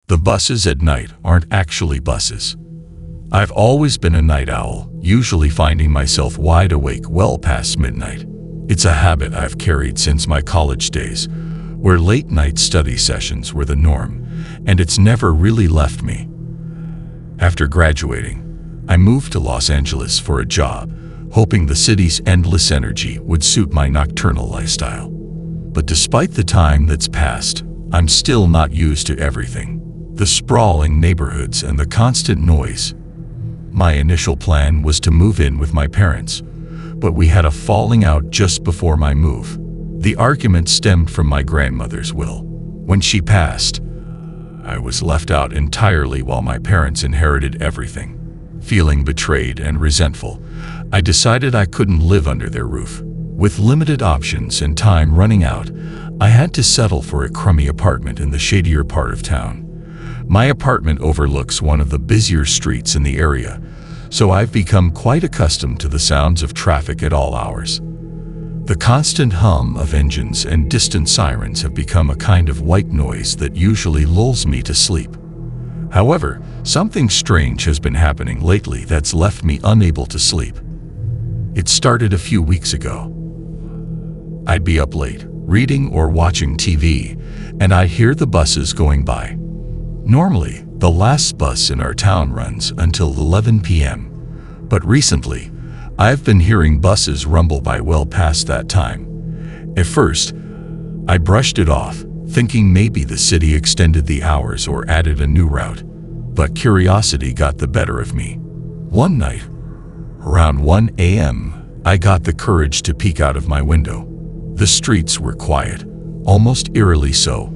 The buses at night aren't actually buses. I've always been a night owl, usually finding myself wide awake well past midnight. It's a habit I've carried since my college days, where late-night study sessions were the norm, and it's never really left me. After graduating, I moved to Los Angeles for a job, hoping the city's endless energy would suit my nocturnal lifestyle. But despite the time that's passed, I'm still not used to everything. The sprawling neighborhoods and the constant noise. My initial plan was to move in with my parents, but we had a falling out just before my move. The argument stemmed from my grandmother's will. When she passed, I was left out entirely while my parents inherited everything. Feeling betrayed and resentful, I decided I couldn't live under their roof. With limited options and time running out, I had to settle for a crummy apartment in the shadier part of town. My apartment overlooks one of the busier streets in the area, so I've become quite accustomed to the sounds of traffic at all hours. The constant hum of engines and distant sirens have become a kind of white noise that usually lulls me to sleep. However, something strange has been happening lately that's left me unable to sleep. It started a few weeks ago. I'd be up late, reading or watching TV, and I'd hear the buses going by. Normally, the last bus in our town runs until 11 p.m., but recently, I've been hearing buses rumble by well past that time. At first, I brushed it off, thinking maybe the city extended the hours or added a new route, but curiosity got the better of me. One night, around 1 a.m., I got the courage to peek out of my window. The streets were quiet, almost eerily so,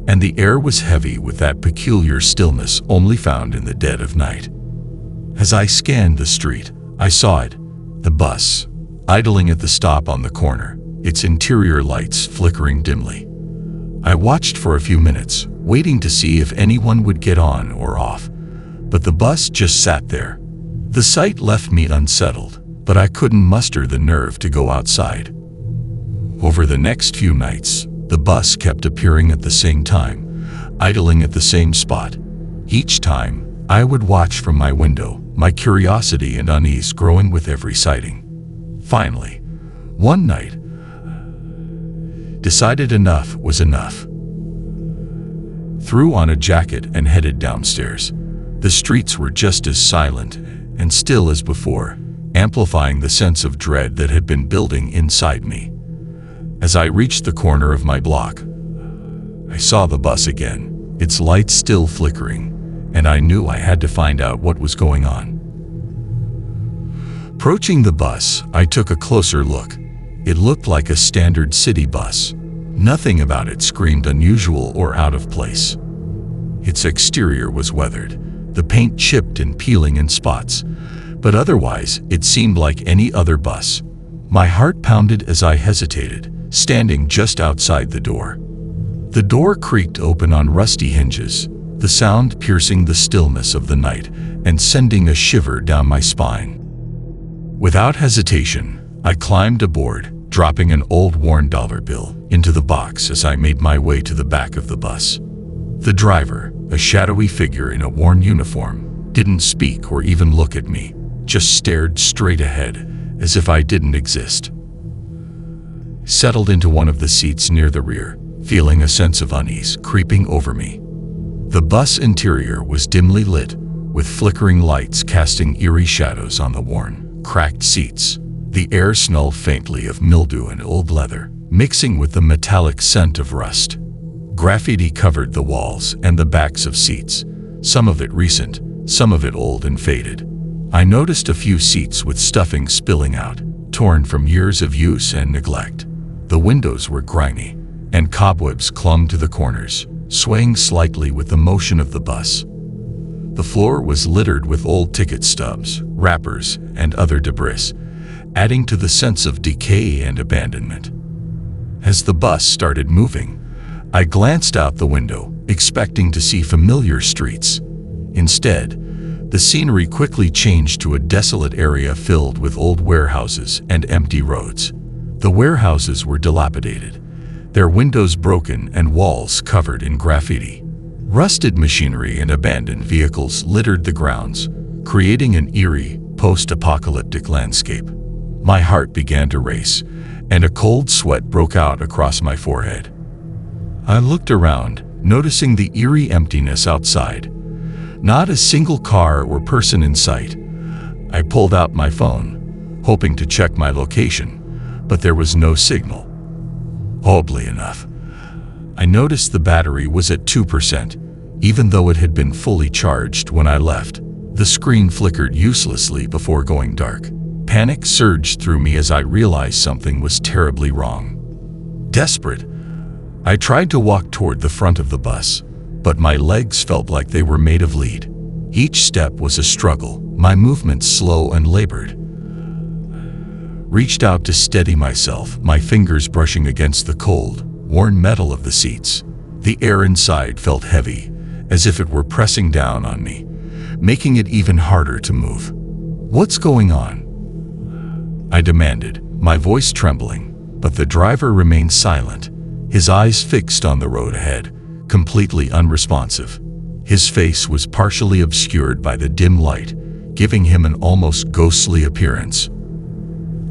and the air was heavy with that peculiar stillness only found in the dead of night. As I scanned the street, I saw it, the bus, idling at the stop on the corner, its interior lights flickering dimly. I watched for a few minutes, waiting to see if anyone would get on or off, but the bus just sat there. The sight left me unsettled, but I couldn't muster the nerve to go outside. Over the next few nights, the bus kept appearing at the same time, idling at the same spot. Each time, I would watch from my window, my curiosity and unease growing with every sighting. Finally, one night, decided enough was enough. Threw on a jacket and headed downstairs. The streets were just as silent and still as before, amplifying the sense of dread that had been building inside me. As I reached the corner of my block, I saw the bus again, its lights still flickering, and I knew I had to find out what was going on. Approaching the bus, I took a closer look. It looked like a standard city bus. Nothing about it screamed unusual or out of place. Its exterior was weathered, the paint chipped and peeling in spots, but otherwise it seemed like any other bus. My heart pounded as I hesitated, standing just outside the door. The door creaked open on rusty hinges, the sound piercing the stillness of the night and sending a shiver down my spine. Without hesitation, I climbed aboard, dropping an old worn dollar bill into the box as I made my way to the back of the bus. The driver, a shadowy figure in a worn uniform, didn't speak or even look at me, just stared straight ahead, as if I didn't exist. Settled into one of the seats near the rear, feeling a sense of unease creeping over me. The bus interior was dimly lit, with flickering lights casting eerie shadows on the worn, cracked seats. The air smelled faintly of mildew and old leather, mixing with the metallic scent of rust. Graffiti covered the walls and the backs of seats, some of it recent, some of it old and faded. I noticed a few seats with stuffing spilling out, torn from years of use and neglect. The windows were grimy, and cobwebs clung to the corners, swaying slightly with the motion of the bus. The floor was littered with old ticket stubs, wrappers, and other debris, adding to the sense of decay and abandonment. As the bus started moving, I glanced out the window, expecting to see familiar streets. Instead, the scenery quickly changed to a desolate area filled with old warehouses and empty roads. The warehouses were dilapidated, their windows broken and walls covered in graffiti. Rusted machinery and abandoned vehicles littered the grounds, creating an eerie, post-apocalyptic landscape. My heart began to race, and a cold sweat broke out across my forehead. I looked around, noticing the eerie emptiness outside. Not a single car or person in sight. I pulled out my phone, hoping to check my location, but there was no signal. Oddly enough, I noticed the battery was at 2%, even though it had been fully charged when I left. The screen flickered uselessly before going dark. Panic surged through me as I realized something was terribly wrong. Desperate, I tried to walk toward the front of the bus, but my legs felt like they were made of lead. Each step was a struggle, my movements slow and labored. Reached out to steady myself, my fingers brushing against the cold, worn metal of the seats. The air inside felt heavy, as if it were pressing down on me, making it even harder to move. "What's going on?" I demanded, my voice trembling, but the driver remained silent, his eyes fixed on the road ahead, completely unresponsive. His face was partially obscured by the dim light, giving him an almost ghostly appearance.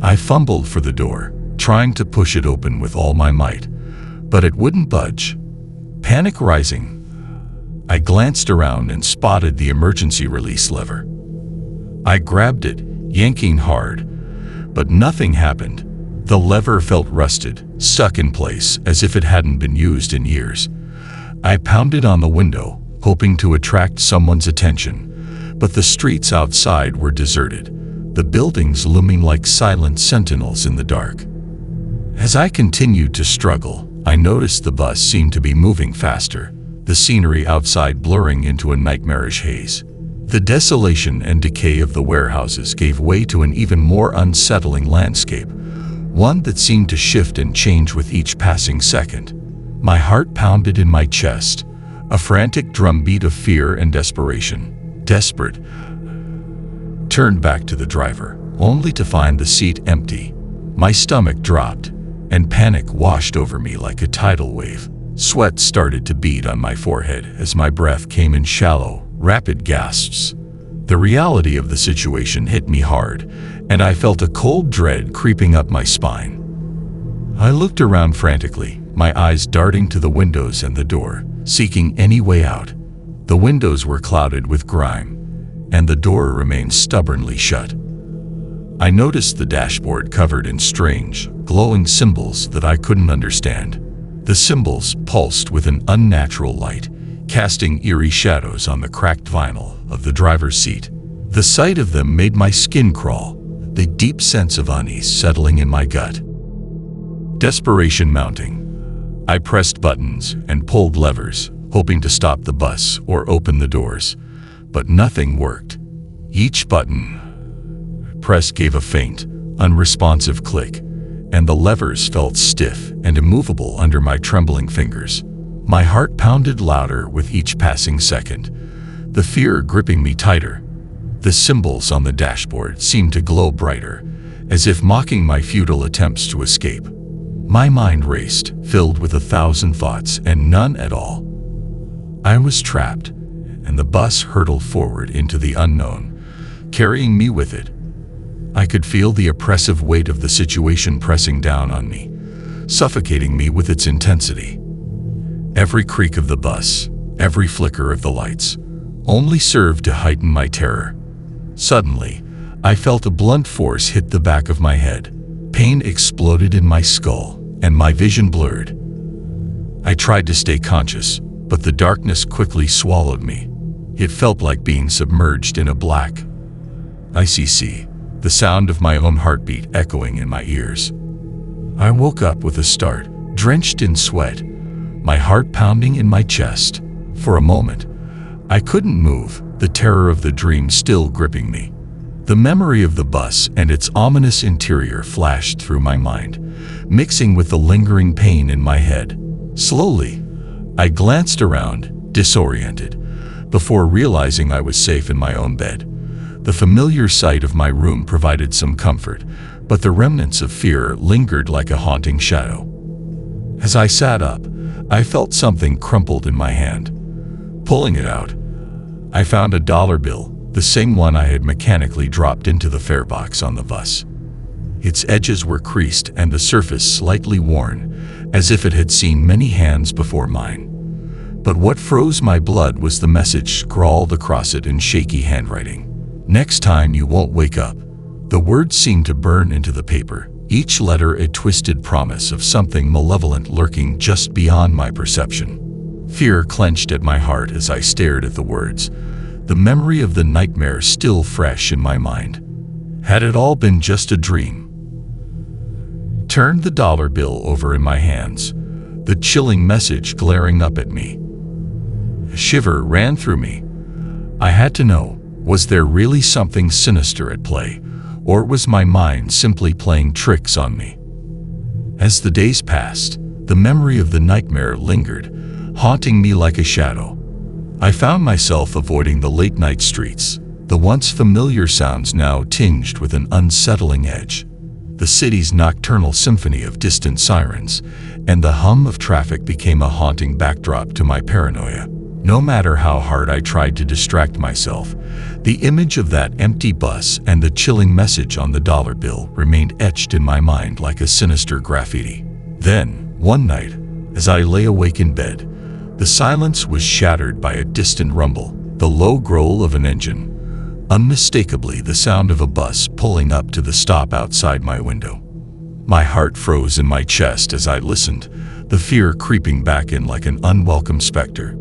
I fumbled for the door, trying to push it open with all my might, but it wouldn't budge. Panic rising, I glanced around and spotted the emergency release lever. I grabbed it, yanking hard, but nothing happened. The lever felt rusted, stuck in place as if it hadn't been used in years. I pounded on the window, hoping to attract someone's attention, but the streets outside were deserted, the buildings looming like silent sentinels in the dark. As I continued to struggle, I noticed the bus seemed to be moving faster, the scenery outside blurring into a nightmarish haze. The desolation and decay of the warehouses gave way to an even more unsettling landscape, one that seemed to shift and change with each passing second. My heart pounded in my chest, a frantic drumbeat of fear and desperation. Desperate, turned back to the driver, only to find the seat empty. My stomach dropped, and panic washed over me like a tidal wave. Sweat started to bead on my forehead as my breath came in shallow, rapid gasps. The reality of the situation hit me hard, and I felt a cold dread creeping up my spine. I looked around frantically, my eyes darting to the windows and the door, seeking any way out. The windows were clouded with grime, and the door remained stubbornly shut. I noticed the dashboard covered in strange, glowing symbols that I couldn't understand. The symbols pulsed with an unnatural light, casting eerie shadows on the cracked vinyl of the driver's seat. The sight of them made my skin crawl, the deep sense of unease settling in my gut. Desperation mounting, I pressed buttons and pulled levers, hoping to stop the bus or open the doors, but nothing worked. Each button pressed gave a faint, unresponsive click, and the levers felt stiff and immovable under my trembling fingers. My heart pounded louder with each passing second, the fear gripping me tighter. The symbols on the dashboard seemed to glow brighter, as if mocking my futile attempts to escape. My mind raced, filled with 1,000 thoughts and none at all. I was trapped, and the bus hurtled forward into the unknown, carrying me with it. I could feel the oppressive weight of the situation pressing down on me, suffocating me with its intensity. Every creak of the bus, every flicker of the lights, only served to heighten my terror. Suddenly, I felt a blunt force hit the back of my head. Pain exploded in my skull, and my vision blurred. I tried to stay conscious, but the darkness quickly swallowed me. It felt like being submerged in a black, icy sea, the sound of my own heartbeat echoing in my ears. I woke up with a start, drenched in sweat, my heart pounding in my chest. For a moment, I couldn't move, the terror of the dream still gripping me. The memory of the bus and its ominous interior flashed through my mind, mixing with the lingering pain in my head. Slowly, I glanced around, disoriented, before realizing I was safe in my own bed. The familiar sight of my room provided some comfort, but the remnants of fear lingered like a haunting shadow. As I sat up, I felt something crumpled in my hand. Pulling it out, I found a dollar bill, the same one I had mechanically dropped into the fare box on the bus. Its edges were creased and the surface slightly worn, as if it had seen many hands before mine. But what froze my blood was the message scrawled across it in shaky handwriting. "Next time you won't wake up." The words seemed to burn into the paper, each letter a twisted promise of something malevolent lurking just beyond my perception. Fear clenched at my heart as I stared at the words, the memory of the nightmare still fresh in my mind. Had it all been just a dream? Turned the dollar bill over in my hands, the chilling message glaring up at me. A shiver ran through me. I had to know, was there really something sinister at play, or was my mind simply playing tricks on me? As the days passed, the memory of the nightmare lingered, haunting me like a shadow. I found myself avoiding the late-night streets, the once familiar sounds now tinged with an unsettling edge. The city's nocturnal symphony of distant sirens and the hum of traffic became a haunting backdrop to my paranoia. No matter how hard I tried to distract myself, the image of that empty bus and the chilling message on the dollar bill remained etched in my mind like a sinister graffiti. Then, one night, as I lay awake in bed, the silence was shattered by a distant rumble, the low growl of an engine, unmistakably the sound of a bus pulling up to the stop outside my window. My heart froze in my chest as I listened, the fear creeping back in like an unwelcome specter.